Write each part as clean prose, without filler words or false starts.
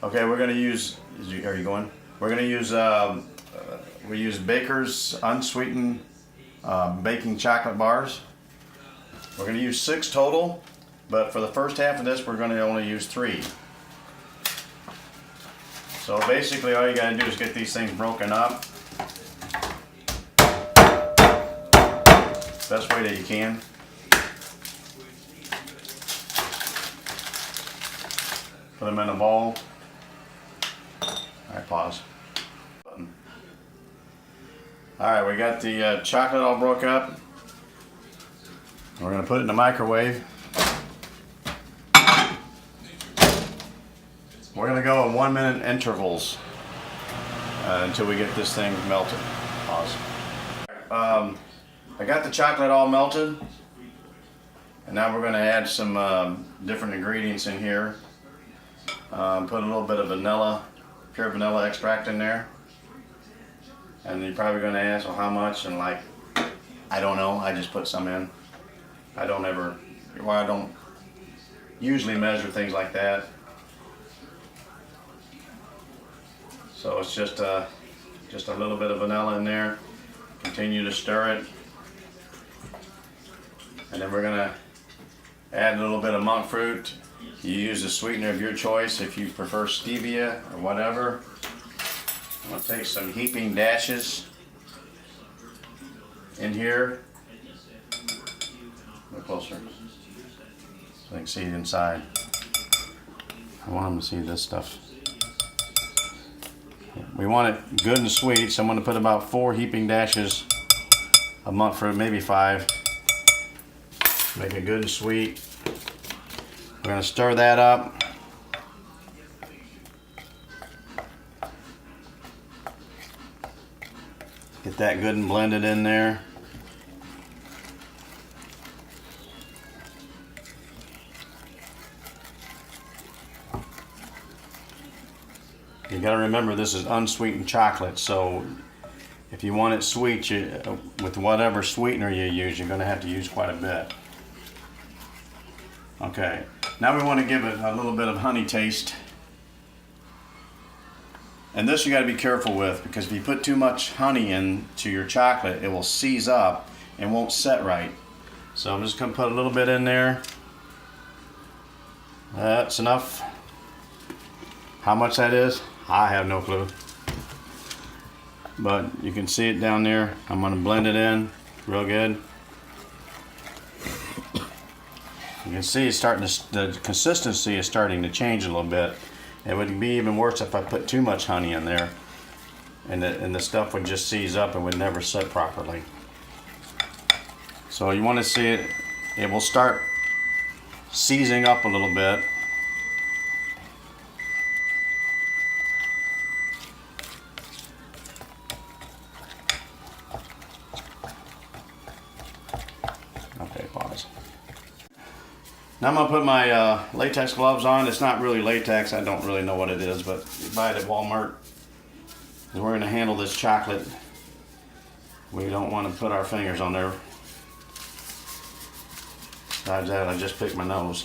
Okay, we're going to use, are you going? We're going to use, we use Baker's unsweetened baking chocolate bars. We're going to use 6 total, but for the first half of this, we're going to only use 3. So basically all you got to do is get these things broken up. Best way that you can. Put them in a bowl. Alright, pause. Alright, we got the chocolate all broke up. We're going to put it in the microwave. We're going to go in 1-minute intervals until we get this thing melted. Pause. I got the chocolate all melted. And now we're going to add some different ingredients in here. Put a little bit of vanilla, pure vanilla extract in there. And you're probably going to ask, well, how much? And like, I don't know. I just put some in. I don't usually measure things like that. So it's just a little bit of vanilla in there. Continue to stir it. And then we're going to add a little bit of monk fruit. You use a sweetener of your choice if you prefer stevia or whatever. I'm going to take some heaping dashes in here. A little closer so they can see it inside. I want them to see this stuff. We want it good and sweet, so I'm going to put about 4 heaping dashes of monk fruit, maybe 5. Make it good and sweet. We're going to stir that up. Get that good and blended in there. You got to remember this is unsweetened chocolate, so if you want it sweet, with whatever sweetener you use, you're going to have to use quite a bit. Okay, now we want to give it a little bit of honey taste. And this you got to be careful with, because if you put too much honey into your chocolate, it will seize up and won't set right. So I'm just going to put a little bit in there. That's enough. How much that is, I have no clue. But you can see it down there. I'm going to blend it in real good. You can see it's starting to, the consistency is starting to change a little bit. It would be even worse if I put too much honey in there, and the stuff would just seize up and would never set properly. So you want to see it, it will start seizing up a little bit. Okay, pause. Now I'm going to put my latex gloves on. It's not really latex. I don't really know what it is, but you buy it at Walmart. And we're going to handle this chocolate. We don't want to put our fingers on there. Besides that, I just picked my nose.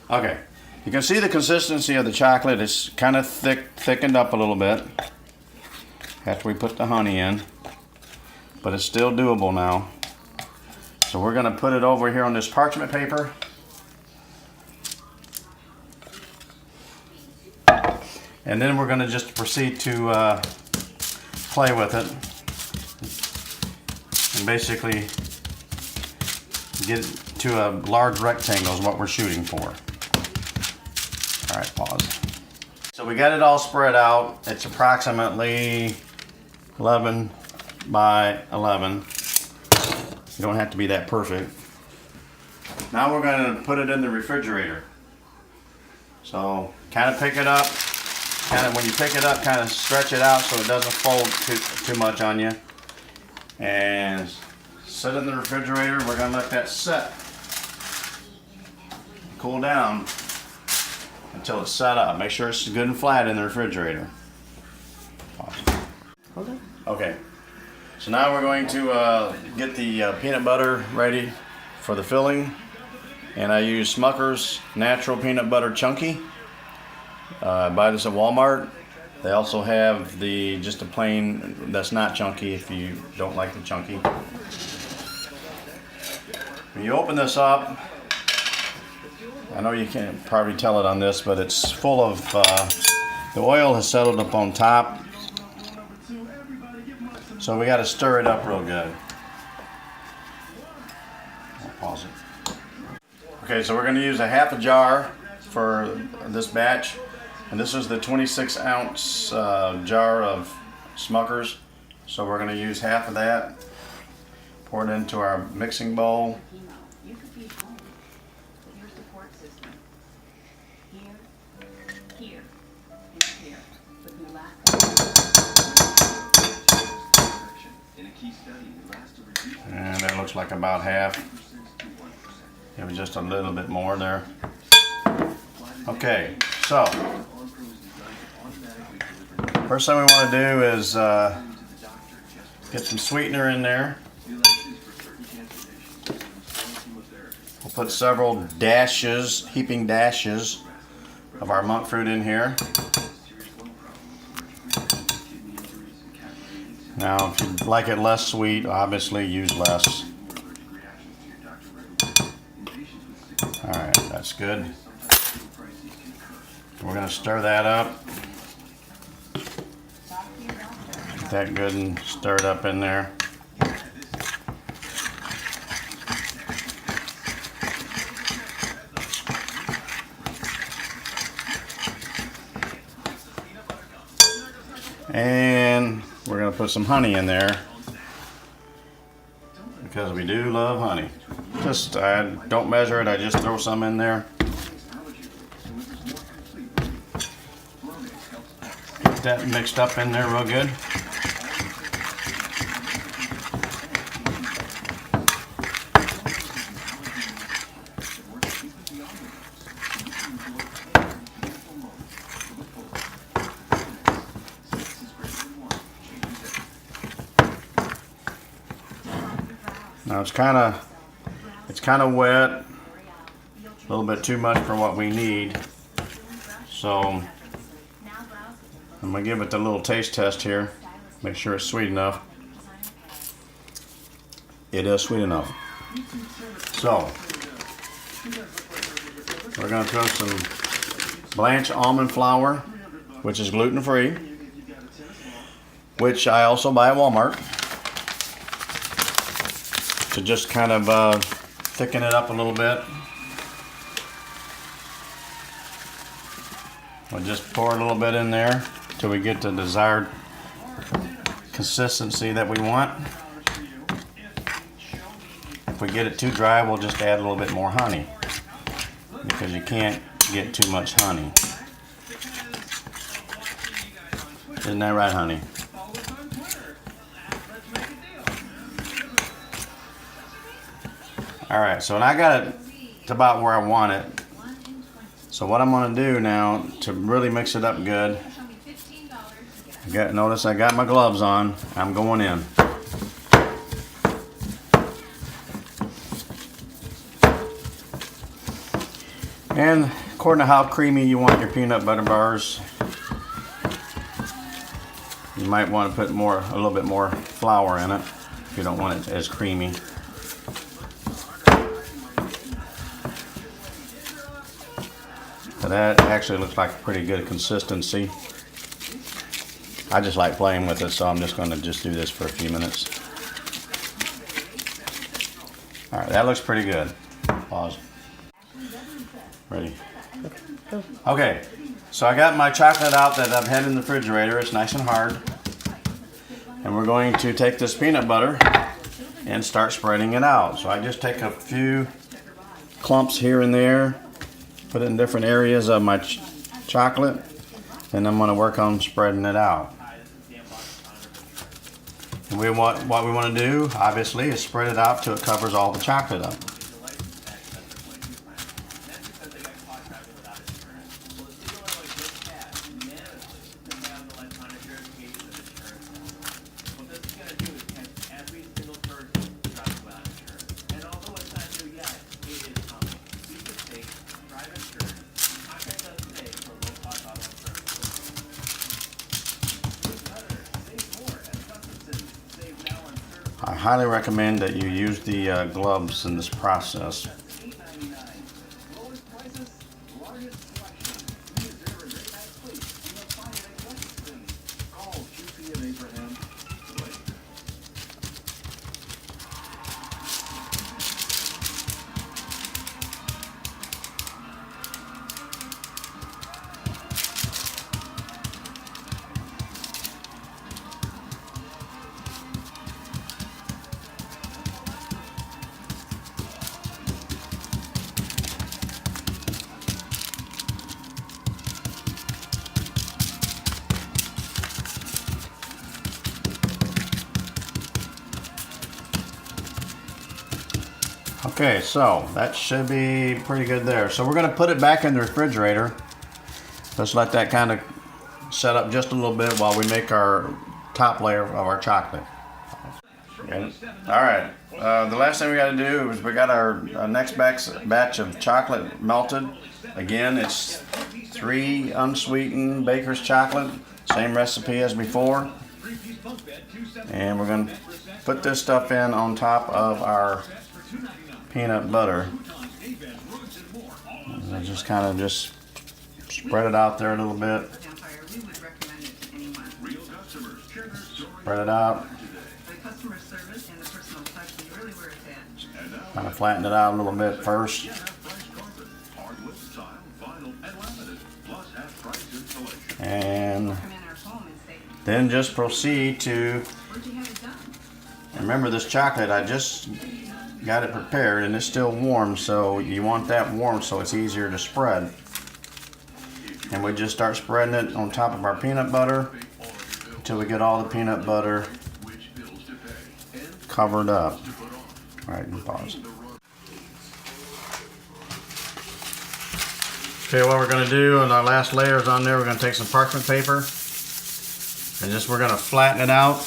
Okay, you can see the consistency of the chocolate. It's kind of thickened up a little bit after we put the honey in, but it's still doable now. So we're going to put it over here on this parchment paper. And then we're going to just proceed to play with it. And basically get to a large rectangle is what we're shooting for. Alright, pause. So we got it all spread out. It's approximately 11 by 11. You don't have to be that perfect. Now we're going to put it in the refrigerator. So kind of pick it up. When you pick it up, kind of stretch it out so it doesn't fold too much on you. And set it in the refrigerator. We're going to let that set. Cool down until it's set up. Make sure it's good and flat in the refrigerator. Okay. So now we're going to get the peanut butter ready for the filling. And I use Smucker's Natural Peanut Butter Chunky. I buy this at Walmart. They also have just a plain that's not chunky if you don't like the chunky. When you open this up, I know you can't probably tell it on this, but it's full of, the oil has settled up on top. So we got to stir it up real good. I'll pause it. Okay, so we're going to use a half a jar for this batch. And this is the 26-ounce jar of Smucker's. So we're going to use half of that. Pour it into our mixing bowl. And that looks like about half. Give it just a little bit more there. Okay, so first thing we want to do is get some sweetener in there. We'll put several dashes, heaping dashes of our monk fruit in here. Now, if you'd like it less sweet, obviously use less. Alright, that's good. We're going to stir that up. Get that good and stirred up in there. And we're going to put some honey in there because we do love honey. I don't measure it, I just throw some in there. Get that mixed up in there real good. Now it's kind of wet, a little bit too much for what we need. So I'm gonna give it the little taste test here, make sure it's sweet enough. It is sweet enough. So we're gonna throw some blanched almond flour, which is gluten-free, which I also buy at Walmart, to just kind of thicken it up a little bit. We'll just pour a little bit in there till we get the desired consistency that we want. If we get it too dry, we'll just add a little bit more honey, because you can't get too much honey. Isn't that right, honey? Alright, so I got it to about where I want it. So what I'm going to do now to really mix it up good, notice I got my gloves on. I'm going in. And according to how creamy you want your peanut butter bars, you might want to put a little bit more flour in it if you don't want it as creamy. But that actually looks like a pretty good consistency. I just like playing with it, so I'm just going to do this for a few minutes. Alright, that looks pretty good. Pause. Ready? Okay, so I got my chocolate out that I've had in the refrigerator. It's nice and hard. And we're going to take this peanut butter and start spreading it out. So I just take a few clumps here and there, put it in different areas of my chocolate, and I'm going to work on spreading it out. And what we want to do, obviously, is spread it out till it covers all the chocolate up. I highly recommend that you use the gloves in this process. Okay, so that should be pretty good there. So we're going to put it back in the refrigerator. Let's let that kind of set up just a little bit while we make our top layer of our chocolate. Okay. All right, the last thing we got to do is we got our next batch of chocolate melted. Again, it's 3 unsweetened Baker's chocolate, same recipe as before. And we're going to put this stuff in on top of our peanut butter. And just kind of just spread it out there a little bit. Spread it out. Kind of flatten it out a little bit first. And then just proceed to, remember this chocolate, I just got it prepared and it's still warm, so you want that warm so it's easier to spread. And we just start spreading it on top of our peanut butter until we get all the peanut butter covered up. All right, and pause. Okay, what we're going to do on our last layers on there, we're going to take some parchment paper and just we're going to flatten it out.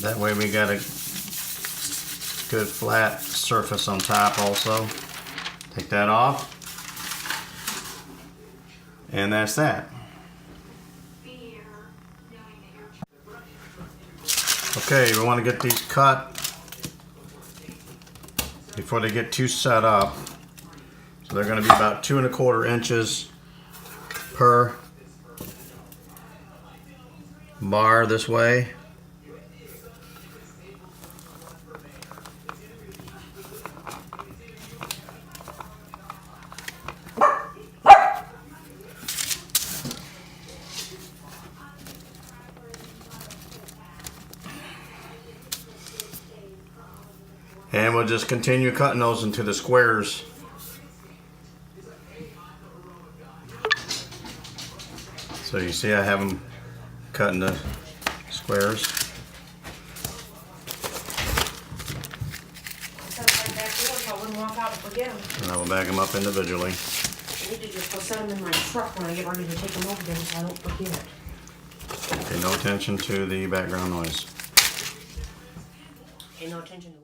That way we got a good flat surface on top also. Take that off. And that's that. Okay, we want to get these cut before they get too set up. So they're going to be about 2 1/4 inches per bar this way. And we'll just continue cutting those into the squares. So you see I have them cut into squares. And I will bag them up individually. I need to just go set them in my truck when I get ready to take them over there so I don't forget. Pay no attention to the background noise. Pay no attention to